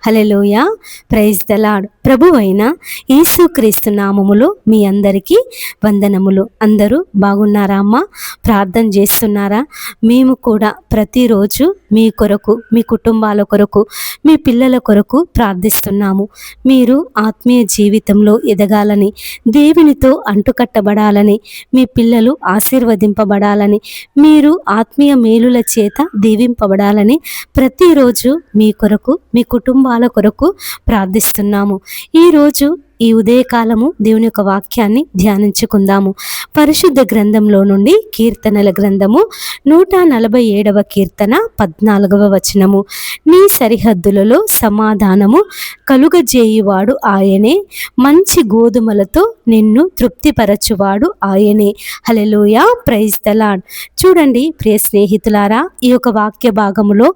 Hallelujah. Praise the lord. ప్రభువైన యేసుక్రీస్తు నామములో మీ అందరికీ వందనములు. అందరూ బాగున్నారా అమ్మా? ప్రార్థన చేస్తున్నారా? మేము కూడా ప్రతిరోజు మీ కొరకు, మీ కుటుంబాల కొరకు, మీ పిల్లల కొరకు ప్రార్థిస్తున్నాము. మీరు ఆత్మీయ జీవితంలో ఎదగాలని, దేవునితో అంటుకట్టబడాలని, మీ పిల్లలు ఆశీర్వదింపబడాలని, మీరు ఆత్మీయ మేలుల చేత దీవింపబడాలని ప్రతిరోజు మీ కొరకు, మీ కుటుంబాల కొరకు ప్రార్థిస్తున్నాము. ఈరోజు ఈ ఉదయకాలము దేవుని యొక్క వాక్యాన్ని ధ్యానించుకుందాము. పరిశుద్ధ గ్రంథంలో నుండి కీర్తనల గ్రంథము 147వ కీర్తన 14వ వచనము. నీ సరిహద్దులలో సమాధానము కలుగజేయువాడు ఆయనే, మంచి గోధుమలతో నిన్ను తృప్తిపరచువాడు ఆయనే. హల్లెలూయా. Praise the Lord. చూడండి ప్రియ స్నేహితులారా, ఈ యొక్క వాక్య భాగములో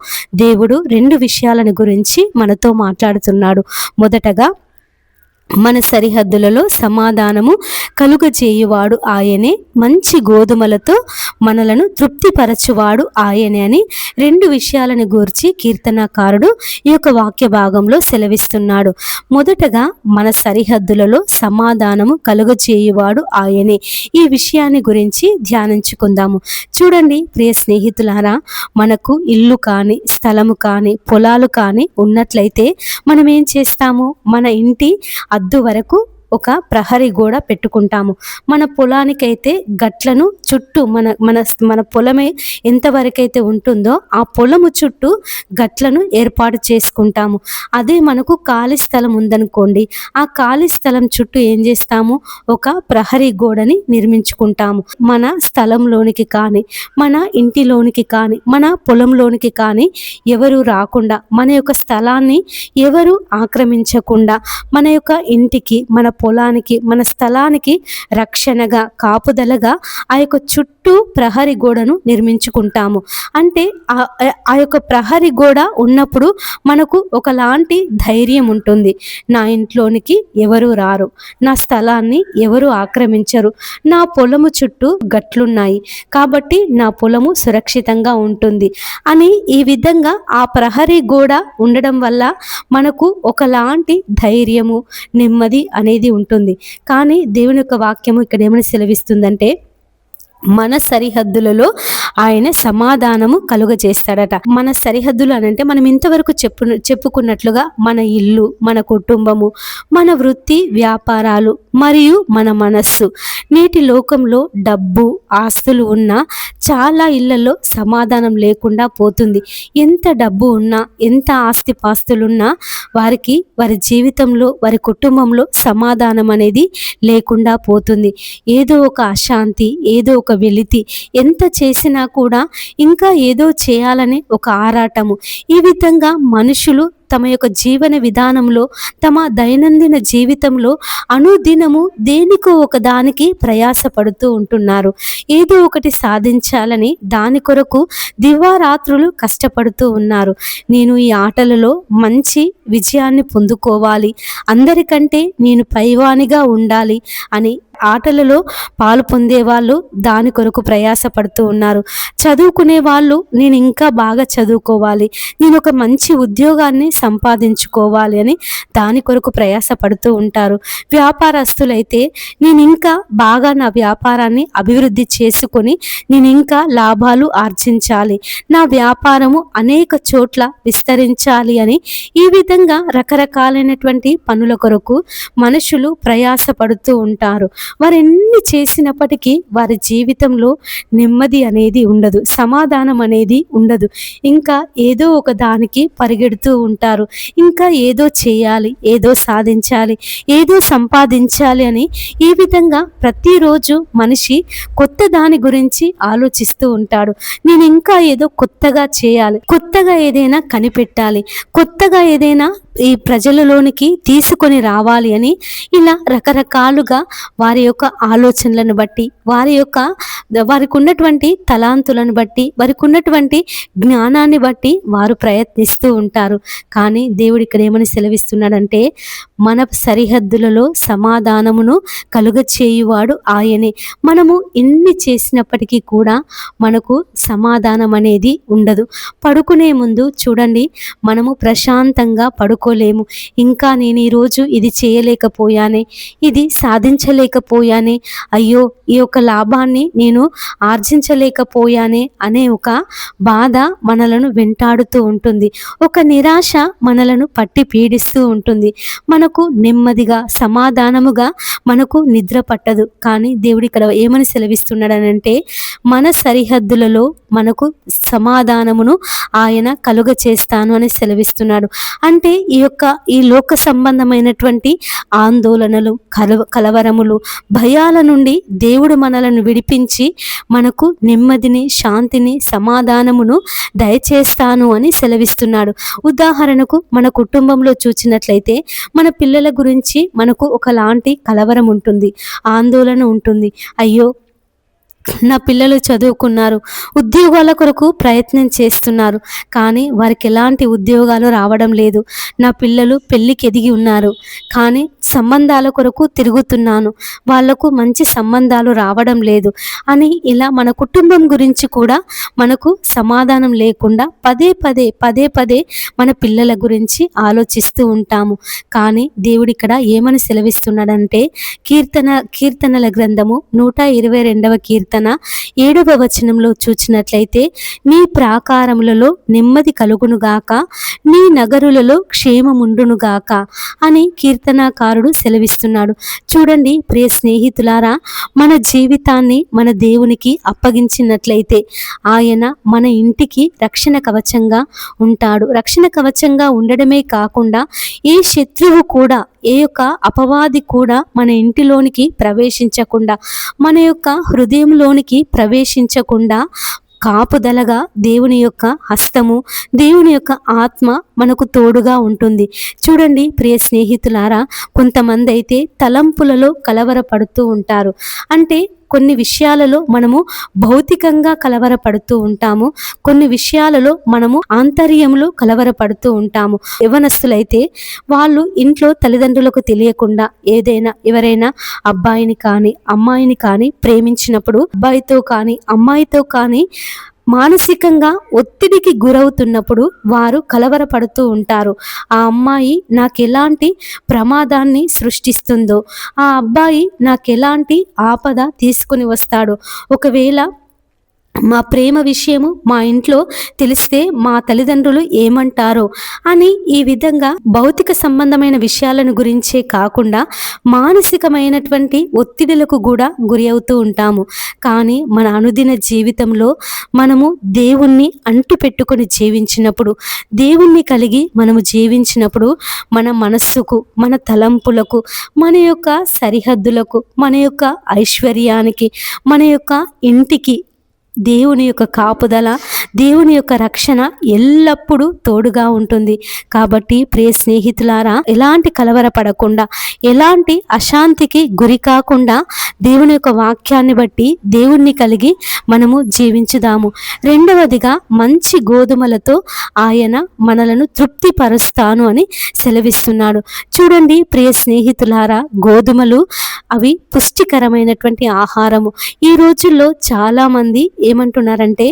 దేవుడు 2 విషయాలను గురించి మనతో మాట్లాడుతున్నాడు. మొదటగా మన సరిహద్దులలో సమాధానము కలుగజేయువాడు ఆయనే, మంచి గోధుమలతో మనలను తృప్తిపరచువాడు ఆయనే అని 2 విషయాలను గూర్చి కీర్తనకారుడు ఈ యొక్క వాక్య భాగంలో సెలవిస్తున్నాడు. మొదటగా మన సరిహద్దులలో సమాధానము కలుగజేయువాడు ఆయనే. ఈ విషయాన్ని గురించి ధ్యానించుకుందాము. చూడండి ప్రియ స్నేహితులారా, మనకు ఇల్లు కానీ, స్థలము కానీ, పొలాలు కానీ ఉన్నట్లయితే మనం ఏం చేస్తాము? మన ఇంటి అద్దు వరకు ఒక ప్రహరీ గోడ పెట్టుకుంటాము. మన పొలానికైతే గట్లను చుట్టూ మన పొలమే ఎంతవరకైతే ఉంటుందో ఆ పొలము చుట్టూ గట్లను ఏర్పాటు చేసుకుంటాము. అదే మనకు ఖాళీ స్థలం ఉందనుకోండి, ఆ ఖాళీ స్థలం చుట్టూ ఏం చేస్తాము? ఒక ప్రహరీ గోడని నిర్మించుకుంటాము. మన స్థలంలోనికి కానీ, మన ఇంటిలోనికి కానీ, మన పొలంలోనికి కానీ ఎవరు రాకుండా, మన యొక్క స్థలాన్ని ఎవరు ఆక్రమించకుండా, మన యొక్క ఇంటికి, మన పొలానికి, మన స్థలానికి రక్షణగా, కాపుదలగా ఆ యొక్క చుట్టూ ప్రహరీ గోడను నిర్మించుకుంటాము. అంటే ఆ యొక్క ప్రహరీ గోడ ఉన్నప్పుడు మనకు ఒకలాంటి ధైర్యం ఉంటుంది. నా ఇంట్లోనికి ఎవరు రారు, నా స్థలాన్ని ఎవరు ఆక్రమించరు, నా పొలము చుట్టూ గట్లున్నాయి కాబట్టి నా పొలము సురక్షితంగా ఉంటుంది అని ఈ విధంగా ఆ ప్రహరీ గోడ ఉండడం వల్ల మనకు ఒకలాంటి ధైర్యము, నెమ్మది అనేది ఉంటుంది. కానీ దేవుని యొక్క వాక్యము ఇక్కడ ఏమని సెలవిస్తుందంటే, మన సరిహద్దులలో ఆయన సమాధానము కలుగజేస్తాడట. మన సరిహద్దులు అనంటే మనం ఇంతవరకు చెప్పుకున్నట్లుగా మన ఇల్లు, మన కుటుంబము, మన వృత్తి వ్యాపారాలు మరియు మన మనస్సు. నేటి లోకంలో డబ్బు, ఆస్తులు ఉన్నా చాలా ఇళ్లలో సమాధానం లేకుండా పోతుంది. ఎంత డబ్బు ఉన్నా, ఎంత ఆస్తిపాస్తులున్నా వారికి వారి జీవితంలో, వారి కుటుంబంలో సమాధానం అనేది లేకుండా పోతుంది. ఏదో ఒక అశాంతి, ఏదో ఒక వెలితి, ఎంత చేసినా కూడా ఇంకా ఏదో చేయాలని ఒక ఆరాటము. ఈ విధంగా మనుషులు తమ యొక్క జీవన విధానంలో, తమ దైనందిన జీవితంలో అనుదినము దేనికో ఒక దానికి ప్రయాసపడుతూ ఉంటున్నారు. ఏదో ఒకటి సాధించాలని దాని కొరకు దివారాత్రులు కష్టపడుతూ ఉన్నారు. నేను ఈ ఆటలలో మంచి విజయాన్ని పొందుకోవాలి, అందరికంటే నేను పైవానిగా ఉండాలి అని ఆటలలో పాలు పొందేవాళ్ళు దాని కొరకు ప్రయాసపడుతూ ఉన్నారు. చదువుకునే వాళ్ళు నేను ఇంకా బాగా చదువుకోవాలి, నేను ఒక మంచి ఉద్యోగాన్ని సంపాదించుకోవాలి అని దాని కొరకు ప్రయాసపడుతూ ఉంటారు. వ్యాపారస్తులైతే నేను ఇంకా బాగా నా వ్యాపారాన్ని అభివృద్ధి చేసుకొని నేను ఇంకా లాభాలు ఆర్జించాలి, నా వ్యాపారము అనేక చోట్ల విస్తరించాలి అని ఈ విధంగా రకరకాలైనటువంటి పనుల కొరకు మనుషులు ప్రయాసపడుతూ ఉంటారు. వారు ఎన్ని చేసినప్పటికీ వారి జీవితంలో నెమ్మది అనేది ఉండదు, సమాధానం అనేది ఉండదు. ఇంకా ఏదో ఒక దానికి పరిగెడుతూ ఉంటారు. ఇంకా ఏదో చేయాలి, ఏదో సాధించాలి, ఏదో సంపాదించాలి అని ఈ విధంగా ప్రతిరోజు మనిషి కొత్త దాని గురించి ఆలోచిస్తూ ఉంటాడు. నేను ఇంకా ఏదో కొత్తగా చేయాలి, కొత్తగా ఏదైనా కనిపెట్టాలి, కొత్తగా ఏదైనా ఈ ప్రజలలోనికి తీసుకొని రావాలి అని ఇలా రకరకాలుగా వారి యొక్క ఆలోచనలను బట్టి, వారికి ఉన్నటువంటి తలాంతులను బట్టి, వారికి ఉన్నటువంటి జ్ఞానాన్ని బట్టి వారు ప్రయత్నిస్తూ ఉంటారు. కానీ దేవుడు ఇక్కడ ఏమని సెలవిస్తున్నాడంటే, మన సరిహద్దులలో సమాధానమును కలుగచేయువాడు ఆయనే. మనము ఎన్ని చేసినప్పటికీ కూడా మనకు సమాధానం అనేది ఉండదు. పడుకునే ముందు చూడండి, మనము ప్రశాంతంగా పడుకో తట్టుకోలేము. ఇంకా నేను ఈరోజు ఇది చేయలేకపోయానే, ఇది సాధించలేకపోయానే, అయ్యో ఈ యొక్క లాభాన్ని నేను ఆర్జించలేకపోయానే అనే ఒక బాధ మనలను వెంటాడుతూ ఉంటుంది. ఒక నిరాశ మనలను పట్టి పీడిస్తూ ఉంటుంది. మనకు నెమ్మదిగా సమాధానముగా మనకు నిద్ర పట్టదు. కానీ దేవుడు ఇక్కడ ఏమని సెలవిస్తున్నాడనంటే, మన సరిహద్దులలో మనకు సమాధానమును ఆయన కలుగ చేస్తాను అని సెలవిస్తున్నాడు. అంటే ఈ లోక సంబంధమైనటువంటి ఆందోళనలు, కలవరములు, భయాల నుండి దేవుడు మనలను విడిపించి మనకు నెమ్మదిని, శాంతిని, సమాధానమును దయచేస్తాను అని సెలవిస్తున్నాడు. ఉదాహరణకు మన కుటుంబంలో చూసినట్లయితే మన పిల్లల గురించి మనకు ఒకలాంటి కలవరం ఉంటుంది, ఆందోళన ఉంటుంది. అయ్యో నా పిల్లలు చదువుకున్నారు, ఉద్యోగాల కొరకు ప్రయత్నం చేస్తున్నారు, కానీ వారికి ఎలాంటి ఉద్యోగాలు రావడం లేదు. నా పిల్లలు పెళ్ళికి ఎదిగి ఉన్నారు, కానీ సంబంధాల కొరకు తిరుగుతున్నాను, వాళ్లకు మంచి సంబంధాలు రావడం లేదు అని ఇలా మన కుటుంబం గురించి కూడా మనకు సమాధానం లేకుండా పదే పదే మన పిల్లల గురించి ఆలోచిస్తూ ఉంటాము. కానీ దేవుడు ఇక్కడ ఏమని సెలవిస్తున్నాడంటే, కీర్తనల గ్రంథము 122వ కీర్తన 7వ వచనంలో చూచినట్లయితే, నీ ప్రాకారములలో నెమ్మది కలుగునుగాక, నీ నగరులలో క్షేమముండునుగాక అని కీర్తనాకారుడు సెలవిస్తున్నాడు. చూడండి ప్రియ స్నేహితులారా, మన జీవితాన్ని మన దేవునికి అప్పగించినట్లయితే ఆయన మన ఇంటికి రక్షణ కవచంగా ఉంటాడు. రక్షణ కవచంగా ఉండడమే కాకుండా ఏ శత్రువు కూడా, ఏ యొక్క అపవాది కూడా మన ఇంటిలోనికి ప్రవేశించకుండా, మన యొక్క హృదయంలోనికి ప్రవేశించకుండా కాపుదలగా దేవుని యొక్క హస్తము, దేవుని యొక్క ఆత్మ మనకు తోడుగా ఉంటుంది. చూడండి ప్రియ స్నేహితులారా, కొంతమంది అయితే తలంపులలో కలవరపడుతూ ఉంటారు. అంటే కొన్ని విషయాలలో మనము భౌతికంగా కలవరపడుతూ ఉంటాము, కొన్ని విషయాలలో మనము ఆంతర్యంలో కలవరపడుతూ ఉంటాము. యవనస్తులైతే వాళ్ళు ఇంట్లో తల్లిదండ్రులకు తెలియకుండా ఎవరైనా అబ్బాయిని కానీ అమ్మాయిని కానీ ప్రేమించినప్పుడు, అబ్బాయితో కానీ అమ్మాయితో కానీ మానసికంగా ఒత్తిడికి గురవుతున్నప్పుడు వారు కలవరపడుతూ ఉంటారు. ఆ అమ్మాయి నాకెలాంటి ప్రమాదాన్ని సృష్టిస్తుందో, ఆ అబ్బాయి నాకెలాంటి ఆపద తీసుకుని వస్తాడో, ఒకవేళ మా ప్రేమ విషయము మా ఇంట్లో తెలిస్తే మా తల్లిదండ్రులు ఏమంటారో అని ఈ విధంగా భౌతిక సంబంధమైన విషయాలను గురించే కాకుండా మానసికమైనటువంటి ఒత్తిడులకు కూడా గురి అవుతూ ఉంటాము. కానీ మన అనుదిన జీవితంలో మనము దేవుణ్ణి అంటు పెట్టుకొని జీవించినప్పుడు, దేవుణ్ణి కలిగి మనము జీవించినప్పుడు మన మనస్సుకు, మన తలంపులకు, మన యొక్క సరిహద్దులకు, మన యొక్క ఐశ్వర్యానికి, మన యొక్క ఇంటికి దేవుని యొక్క కాపుదల, దేవుని యొక్క రక్షణ ఎల్లప్పుడూ తోడుగా ఉంటుంది. కాబట్టి ప్రియ స్నేహితులారా, ఎలాంటి కలవరపడకుండా, ఎలాంటి అశాంతికి గురి కాకుండా దేవుని యొక్క వాక్యాన్ని బట్టి దేవుణ్ణి కలిగి మనము జీవించుదాము. రెండవదిగా, మంచి గోధుమలతో ఆయన మనలను తృప్తిపరుస్తాను అని సెలవిస్తున్నాడు. చూడండి ప్రియ స్నేహితులారా, గోధుమలు అవి పుష్టికరమైనటువంటి ఆహారము. ఈ రోజుల్లో చాలామంది ఏమంటున్నారంటే,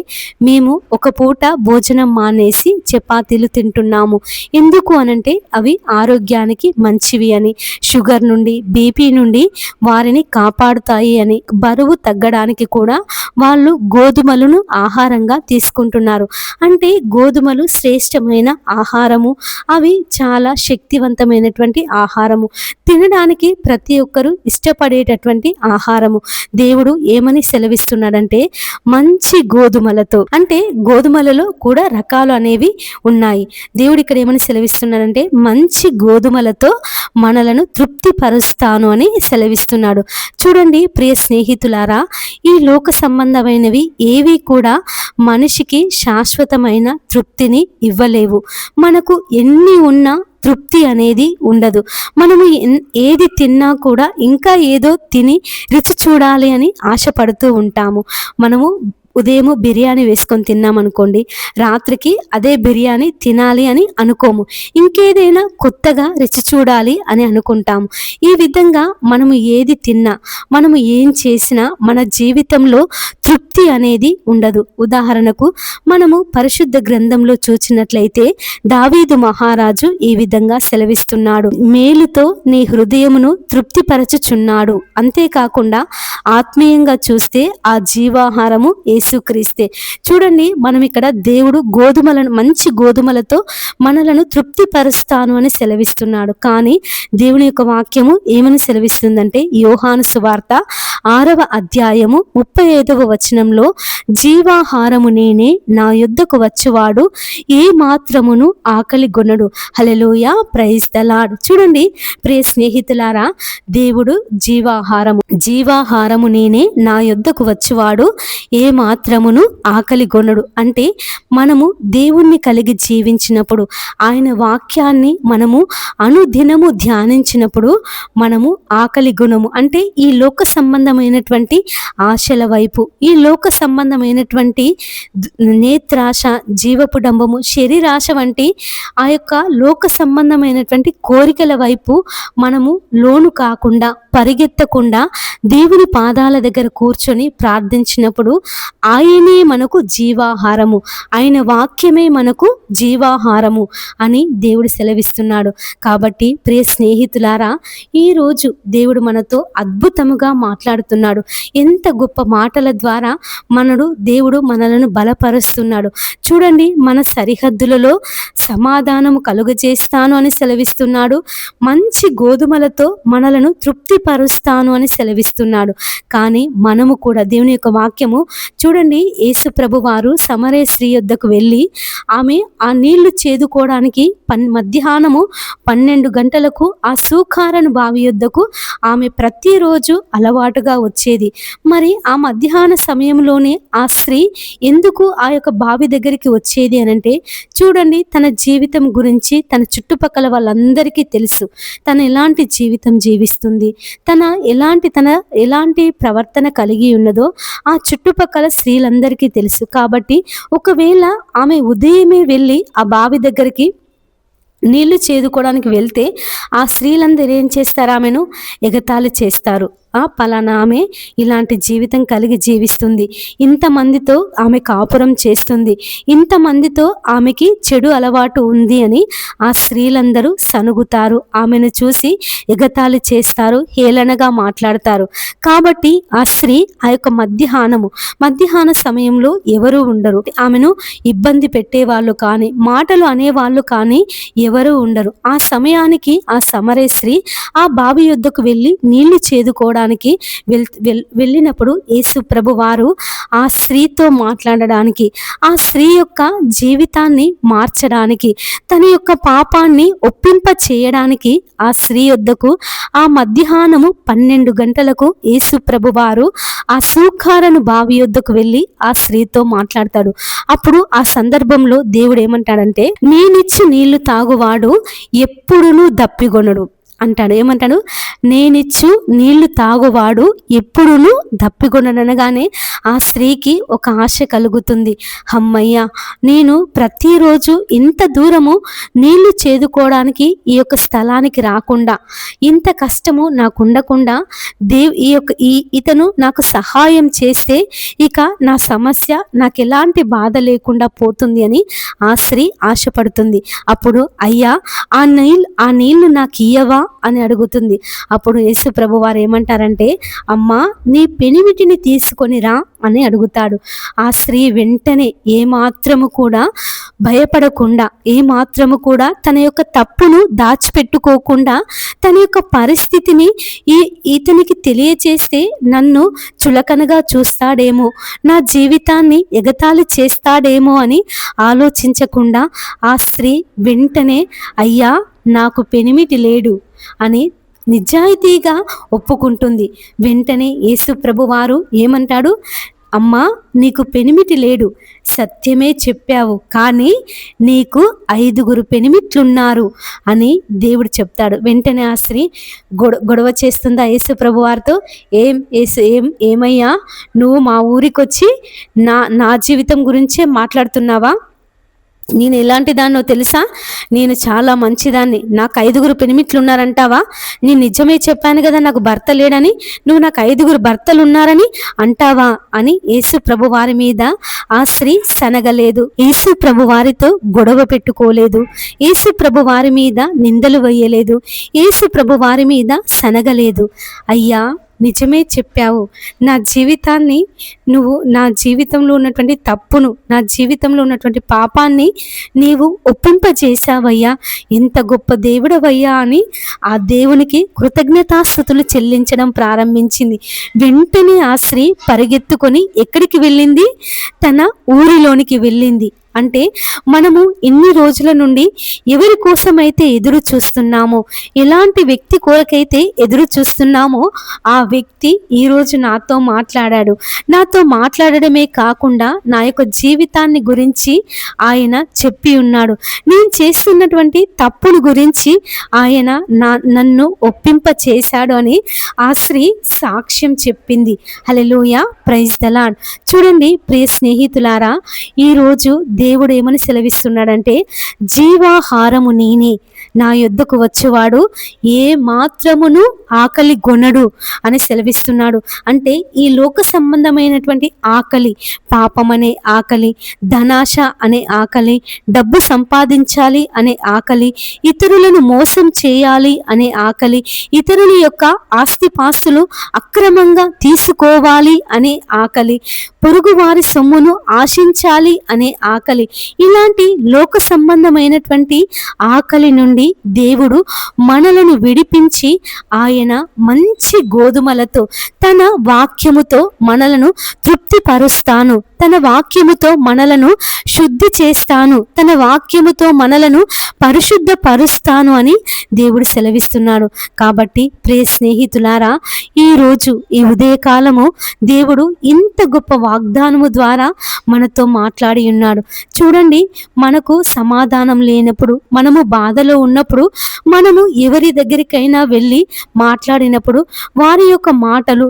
మేము ఒక పూట భోజనం మానేసి చపాతీలు తింటున్నాము. ఎందుకు అనంటే అవి ఆరోగ్యానికి మంచివి అని, షుగర్ నుండి, బీపీ నుండి వారిని కాపాడుతాయి అని, బరువు తగ్గడానికి కూడా వాళ్ళు గోధుమలను ఆహారంగా తీసుకుంటున్నారు. అంటే గోధుమలు శ్రేష్టమైన ఆహారము, అవి చాలా శక్తివంతమైనటువంటి ఆహారము, తినడానికి ప్రతి ఒక్కరూ ఇష్టపడేటటువంటి ఆహారము. దేవుడు ఏమని సెలవిస్తున్నాడంటే, మంచి గోధుమలతో, అంటే గోధుమలలో కూడా రకాలు అనేవి ఉన్నాయి. దేవుడు ఇక్కడ ఏమని సెలవిస్తున్నాడంటే, మంచి గోధుమలతో మనలను తృప్తిపరుస్తాను అని సెలవిస్తున్నాడు. చూడండి ప్రియ స్నేహితులారా, ఈ లోక సంబంధమైనవి ఏవి కూడా మనిషికి శాశ్వతమైన తృప్తిని ఇవ్వలేవు. మనకు ఎన్ని ఉన్నా తృప్తి అనేది ఉండదు. మనము ఏది తిన్నా కూడా ఇంకా ఏదో తిని రుచి చూడాలి అని ఆశపడుతూ ఉంటాము. మనము ఉదయము బిర్యానీ వేసుకొని తిన్నామనుకోండి, రాత్రికి అదే బిర్యానీ తినాలి అని అనుకోము. ఇంకేదైనా కొత్తగా రుచి చూడాలి అని అనుకుంటాము. ఈ విధంగా మనము ఏది తిన్నా, మనము ఏం చేసినా మన జీవితంలో తృప్తి అనేది ఉండదు. ఉదాహరణకు మనము పరిశుద్ధ గ్రంథంలో చూసినట్లయితే దావీదు మహారాజు ఈ విధంగా సెలవిస్తున్నాడు, మేలుతో నీ హృదయమును తృప్తిపరచుచున్నాడు. అంతేకాకుండా ఆత్మీయంగా చూస్తే ఆ జీవాహారము యేసుక్రీస్తే. చూడండి, మనం ఇక్కడ దేవుడు మంచి గోధుమలతో మనలను తృప్తిపరుస్తాను అని సెలవిస్తున్నాడు. కానీ దేవుని యొక్క వాక్యము ఏమని సెలవిస్తుందంటే, యోహాను సువార్త 6వ అధ్యాయము 35వ వచనంలో, జీవాహారము నేనే, నా యొద్దకు వచ్చువాడు ఏ మాత్రమును ఆకలి గొనడు. హల్లెలూయా, ప్రైజ్ ద లార్డ్. చూడండి ప్రియ స్నేహితులారా, దేవుడు జీవాహారము నేనే, నా యొద్దకు వచ్చువాడు ఏ మాత్రమును ఆకలి గొనడు. అంటే మనము దేవుణ్ణి కలిగి జీవించినప్పుడు, ఆయన వాక్యాన్ని మనము అనుదినము ధ్యానించినప్పుడు మనము ఆకలి గుణము అంటే ఈ లోక సంబంధమైనటువంటి ఆశల వైపు, ఈ లోక సంబంధమైనటువంటి నేత్రాశ, జీవపు డంబము, శరీరాశ వంటి ఆ యొక్క లోక సంబంధమైనటువంటి కోరికల వైపు మనము లోను కాకుండా, పరిగెత్తకుండా దేవుని పాదాల దగ్గర కూర్చొని ప్రార్థించినప్పుడు ఆయనే మనకు జీవాహారము, ఆయన వాక్యమే మనకు జీవాహారము అని దేవుడు సెలవిస్తున్నాడు. కాబట్టి ప్రియ స్నేహితులారా, ఈరోజు దేవుడు మనతో అద్భుతముగా మాట్లాడుతున్నాడు. ఎంత గొప్ప మాటల ద్వారా దేవుడు మనలను బలపరుస్తున్నాడు. చూడండి, మన సరిహద్దులలో సమాధానము కలుగజేస్తాను అని సెలవిస్తున్నాడు. మంచి గోధుమలతో మనలను తృప్తిపరుస్తాను అని సెలవిస్తున్నాడు. కానీ మనము కూడా దేవుని యొక్క వాక్యము చూడండి, యేసు ప్రభు వారు సమరయ స్త్రీ యొద్దకు వెళ్ళి ఆమె ఆ నీళ్లు చేదుకోవడానికి మధ్యాహ్నము 12 గంటలకు ఆ సూకారను బావి యొద్దకు ఆమె ప్రతిరోజు అలవాటుగా వచ్చేది. మరి ఆ మధ్యాహ్న సమయంలోనే ఆ స్త్రీ ఎందుకు ఆ యొక్క బావి దగ్గరికి వచ్చేది అనంటే, చూడండి, తన జీవితం గురించి తన చుట్టుపక్కల వాళ్ళందరికీ తెలుసు. తను ఎలాంటి జీవితం జీవిస్తుంది, తన ఎలాంటి ప్రవర్తన కలిగి ఉన్నదో ఆ చుట్టుపక్కల స్త్రీలందరికీ తెలుసు. కాబట్టి ఒకవేళ ఆమె ఉదయమే వెళ్ళి ఆ బావి దగ్గరికి నీళ్లు చేదుకోవడానికి వెళ్తే ఆ స్త్రీలందరూ ఏం చేస్తారు? ఆమెను ఎగతాళి చేస్తారు. పలానా ఆమె ఇలాంటి జీవితం కలిగి జీవిస్తుంది, ఇంతమందితో ఆమె కాపురం చేస్తుంది, ఇంతమందితో ఆమెకి చెడు అలవాటు ఉంది అని ఆ స్త్రీలందరూ సనుగుతారు, ఆమెను చూసి ఎగతాళి చేస్తారు, హేళనగా మాట్లాడతారు. కాబట్టి ఆ స్త్రీ ఆ యొక్క మధ్యాహ్న సమయంలో ఎవరు ఉండరు, ఆమెను ఇబ్బంది పెట్టేవాళ్ళు కానీ, మాటలు అనేవాళ్ళు కానీ ఎవరు ఉండరు. ఆ సమయానికి ఆ సమరయ స్త్రీ ఆ బావి యొద్దకు వెళ్ళి నీళ్లు చేదుకోవడానికి వెళ్ళినప్పుడు యేసు ప్రభు వారు ఆ స్త్రీతో మాట్లాడడానికి, ఆ స్త్రీ యొక్క జీవితాన్ని మార్చడానికి, తన యొక్క పాపాన్ని ఒప్పింప చేయడానికి ఆ స్త్రీ యొద్దకు ఆ మధ్యాహ్నము 12 గంటలకు యేసు ప్రభు వారు ఆ సూకారను బావి యొద్దకు వెళ్ళి ఆ స్త్రీతో మాట్లాడతాడు. అప్పుడు ఆ సందర్భంలో దేవుడు ఏమంటాడంటే, నేనిచ్చు నీళ్లు తాగువాడు ఎప్పుడునూ దప్పిగొనడు అంటాడు. ఏమంటాడు? నేనిచ్చు నీళ్లు తాగువాడు ఎప్పుడునూ దప్పిగొననగానే ఆ స్త్రీకి ఒక ఆశ కలుగుతుంది. అమ్మయ్య, నేను ప్రతిరోజు ఇంత దూరము నీళ్లు చేదుకోవడానికి ఈ యొక్క స్థలానికి రాకుండా, ఇంత కష్టము నాకు ఉండకుండా ఇతను నాకు సహాయం చేస్తే ఇక నా సమస్య, నాకు ఎలాంటి బాధ లేకుండా పోతుంది అని ఆ స్త్రీ ఆశపడుతుంది. అప్పుడు అయ్యా, ఆ నీళ్లు నాకు ఇయ్యవా అని అడుగుతుంది. అప్పుడు యేసు ప్రభు వారు ఏమంటారంటే, అమ్మా, నీ పెనిమిటిని తీసుకొని రా అని అడుగుతాడు. ఆ స్త్రీ వెంటనే ఏమాత్రము కూడా భయపడకుండా, ఏమాత్రము కూడా తన యొక్క తప్పును దాచిపెట్టుకోకుండా, తన యొక్క పరిస్థితిని ఇతనికి తెలియచేస్తే నన్ను చులకనగా చూస్తాడేమో, నా జీవితాన్ని ఎగతాళి చేస్తాడేమో అని ఆలోచించకుండా ఆ స్త్రీ వెంటనే, అయ్యా, నాకు పెనిమిటి లేడు అని నిజాయితీగా ఒప్పుకుంటుంది. వెంటనే యేసు ప్రభు వారు ఏమంటాడు? అమ్మా, నీకు పెనిమిటి లేడు, సత్యమే చెప్పావు, కానీ నీకు 5 పెనిమిట్లున్నారు అని దేవుడు చెప్తాడు. వెంటనే ఆ స్త్రీ గొడవ చేస్తుందా యేసు ప్రభు వారితో? ఏమయ్యా, నువ్వు మా ఊరికి వచ్చి నా జీవితం గురించే మాట్లాడుతున్నావా? నేను ఎలాంటి దాన్నో తెలుసా? నేను చాలా మంచిదాన్ని, నాకు 5 పెనిమిట్లు ఉన్నారంటావా? నేను నిజమే చెప్పాను కదా నాకు భర్త లేడని, నువ్వు నాకు 5 భర్తలు ఉన్నారని అంటావా అని యేసు ప్రభు వారి మీద ఆ స్త్రీ సనగలేదు. యేసు ప్రభు వారితో గొడవ పెట్టుకోలేదు. యేసు ప్రభు వారి మీద నిందలు వేయలేదు. యేసు ప్రభు వారి మీద సనగలేదు. అయ్యా, నిజమే చెప్పావు, నా జీవితాన్ని నువ్వు, నా జీవితంలో ఉన్నటువంటి తప్పును, నా జీవితంలో ఉన్నటువంటి పాపాన్ని నీవు ఒప్పింపజేశావయ్యా, ఎంత గొప్ప దేవుడవయ్యా అని ఆ దేవునికి కృతజ్ఞతాస్తుతులు చెల్లించడం ప్రారంభించింది. వెంటనే ఆ స్త్రీ పరిగెత్తుకొని ఎక్కడికి వెళ్ళింది? తన ఊరిలోనికి వెళ్ళింది. అంటే మనము ఇన్ని రోజుల నుండి ఎవరి కోసమైతే ఎదురు చూస్తున్నామో, ఎలాంటి వ్యక్తి కొరకైతే ఎదురు చూస్తున్నామో ఆ వ్యక్తి ఈరోజు నాతో మాట్లాడాడు. నాతో మాట్లాడడమే కాకుండా నా యొక్క జీవితాన్ని గురించి ఆయన చెప్పి ఉన్నాడు. నేను చేస్తున్నటువంటి తప్పును గురించి ఆయన నన్ను ఒప్పింప చేశాడు అని ఆ స్త్రీ సాక్ష్యం చెప్పింది. హల్లెలూయా, ప్రైజ్ ద లార్డ్. చూడండి ప్రియ స్నేహితులారా, ఈరోజు దేవుడు ఏమని సెలవిస్తున్నాడంటే, జీవాహారము నేనే, నా యొద్దకు వచ్చేవాడు ఏ మాత్రమును ఆకలి గొనడు అని సెలవిస్తున్నాడు. అంటే ఈ లోక సంబంధమైనటువంటి ఆకలి, పాపం అనే ఆకలి, ధనాశ అనే ఆకలి, డబ్బు సంపాదించాలి అనే ఆకలి, ఇతరులను మోసం చేయాలి అనే ఆకలి, ఇతరుల యొక్క ఆస్తిపాస్తులు అక్రమంగా తీసుకోవాలి అనే ఆకలి, పొరుగువారి సొమ్మును ఆశించాలి అనే ఆకలి, ఇలాంటి లోక సంబంధమైనటువంటి ఆకలి నుండి దేవుడు మనలను విడిపించి ఆయన మంచి గోధుమలతో, తన వాక్యముతో మనలను తృప్తిపరుస్తాను, తన వాక్యముతో మనలను శుద్ధి చేస్తాను, తన వాక్యముతో మనలను పరిశుద్ధపరుస్తాను అని దేవుడు సెలవిస్తున్నాడు. కాబట్టి ప్రియ స్నేహితులారా, ఈరోజు ఈ ఉదయకాలము దేవుడు ఇంత గొప్ప వాగ్దానము ద్వారా మనతో మాట్లాడి ఉన్నాడు. చూడండి, మనకు సమాధానం లేనప్పుడు, మనము బాధలో ఉన్నప్పుడు, మనము ఎవరి దగ్గరికైనా వెళ్ళి మాట్లాడినప్పుడు వారి యొక్క మాటలు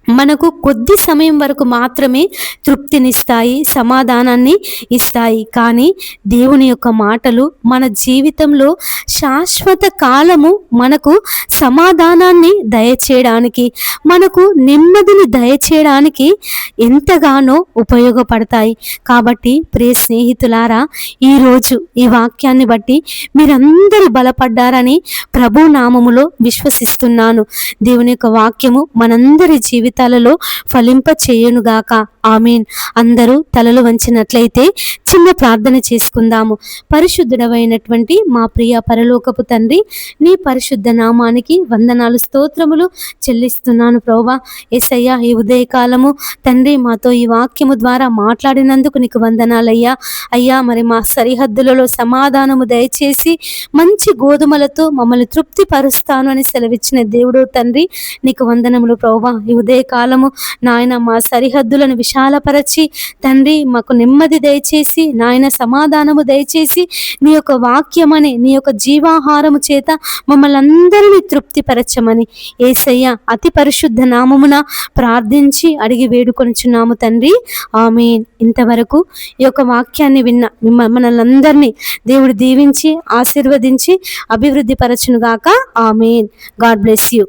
మనకు కొద్ది సమయం వరకు మాత్రమే తృప్తినిస్తాయి, సమాధానాన్ని ఇస్తాయి. కానీ దేవుని యొక్క మాటలు మన జీవితంలో శాశ్వత కాలము మనకు సమాధానాన్ని దయచేయడానికి, మనకు నెమ్మదిని దయచేయడానికి ఎంతగానో ఉపయోగపడతాయి. కాబట్టి ప్రియ స్నేహితులారా, ఈరోజు ఈ వాక్యాన్ని బట్టి మీరందరూ బలపడ్డారని ప్రభు నామములో విశ్వసిస్తున్నాను. దేవుని యొక్క వాక్యము మనందరి జీవితం ఫలింప చేయునుగాక. ఆమేన్. అందరూ తలలు వంచినట్లయితే చిన్న ప్రార్థన చేసుకుందాము. పరిశుద్ధుడవైనటువంటి మా ప్రియ పరలోకపు తండ్రి, నీ పరిశుద్ధ నామానికి వందనాలు, స్తోత్రములు చెల్లిస్తున్నాను ప్రభువా. యేసయ్యా, ఈ ఉదయకాలము తండ్రి మాతో ఈ వాక్యము ద్వారా మాట్లాడినందుకు నీకు వందనాలయ్యా. అయ్యా, మరి మా సరిహద్దులలో సమాధానము దయచేసి మంచి గోధుమలతో మమ్మల్ని తృప్తి పరుస్తాను అని సెలవిచ్చిన దేవుడు తండ్రి, నీకు వందనములు ప్రభువా. ఈ ఉదయకాలము నాయన మా సరిహద్దులను విశాలపరచి తండ్రి మాకు నెమ్మది దయచేసి, నాయన సమాధానము దయచేసి, నీ యొక్క వాక్యమని, నీ యొక్క జీవాహారము చేత మమ్మల్ని అందరినీ తృప్తిపరచమని యేసయ్య అతి పరిశుద్ధ నామమున ప్రార్థించి అడిగి వేడుకొనుచున్నాము తండ్రి. ఆమేన్. ఇంతవరకు ఈ యొక్క వాక్యాన్ని విన్న మనల్ని అందరినీ దేవుడు దీవించి ఆశీర్వదించి అభివృద్ధి పరచునుగాక. ఆమేన్. God bless you.